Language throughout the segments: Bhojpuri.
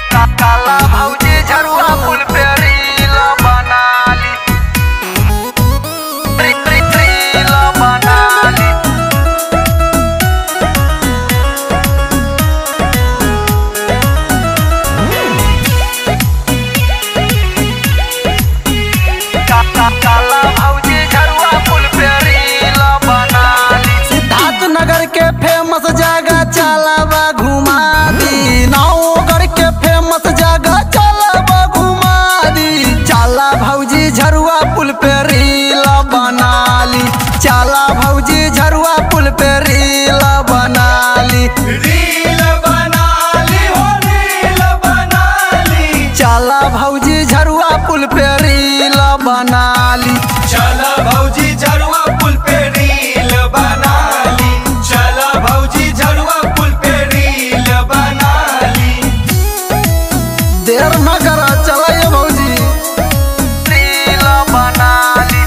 काला भौजी झरुआ पुल पे रील बनाली, रील बनाली। काला भौजी झरुआ पुल पे रील बनाली। सिद्धार्थ नगर के फेमस जगह चलावा घुमा दी, नौगढ़ के फेमस जगह चलावा घुमा दी। चला भौजी झरुआ पुल पे रील बनाली, चला भौजी झरुआ पुल पे रील बनाली, रील बनाली हो रील बनाली। चला भौजी झरुआ पुल पे रील बनाली, चला भौजी झरुआ पुल पे रील बनाली, चला भौजी झरुआ पुल पे रील बनाली। देर न करा चलाइए भौजी रील बनाली।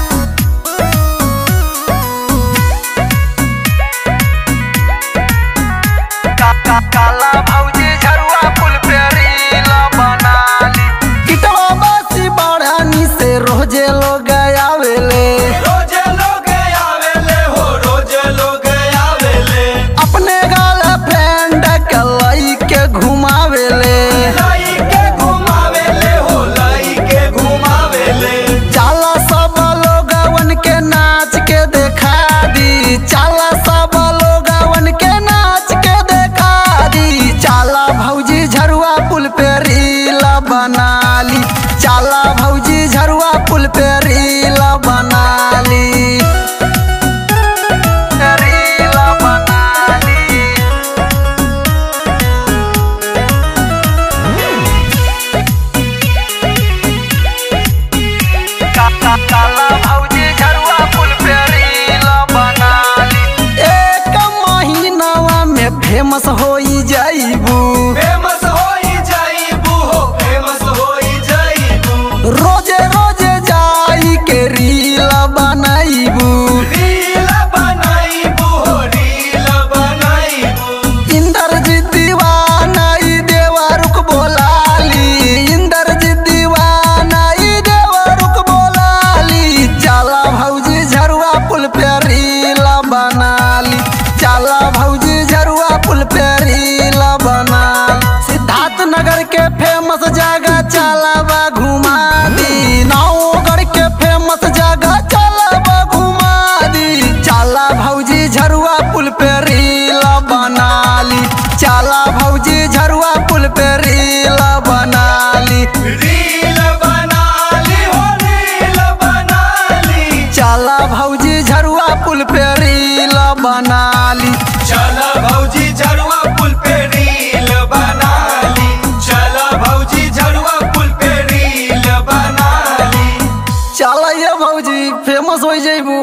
काला भौजी झरुआ पुल पे रील बनाली। किटवा बासी बढ़ानी से रोजे लोग आवेले, रोजे लोग आवेले हो रोजे लोग आवेले। अपने गर्लफ्रेंड के लई के घुमावेले, लाई के घुमावेले हो लाई के घुमावेले। चला सब लोगवन के नाच के देखा दी, चला सब लोगवन के नाच के देखा दी। चला भौजी झरुआ पुल पे रील बनाली, चला भौजी झरुआ पुल पे रील बनाली, रील बनाली। काला भौजी झरुआ पुल पे रील बनाली। एक महीनावा में फेमस होई जाइबू, फेमस होई जाइबू हो फेमस होई जाइबू। रोजे रोजे जाई के रील बनाइबू, रील बनाइबू हो रील बनाइबू। इंद्रजीत दीवाना ई देवरुक बोलाली, इंद्रजीत दीवाना ई देवरुक बोलाली। चला भौजी झरुआ पुल पे रील बनाली, चला भौजी झरुआ पुल पे रील बनाली। सिद्धार्थ नगर के फेमस जगह चलावा घुमा दी, नौगढ़ के फेमस जगह चलावा घुमा दी। चला भौजी झरुआ पुल पे रील बनाली, चला भौजी झरुआ पुल पे रील बनाली, रील बनाली हो रील बनाली। चला भौजी झरुआ पुल पे रील बनाली, चला भौजी झरुआ पुल पे रील बनाली, चला भौजी झरुआ पुल पे रील बनाली। चला ये भौजी फेमस हो जाइबू।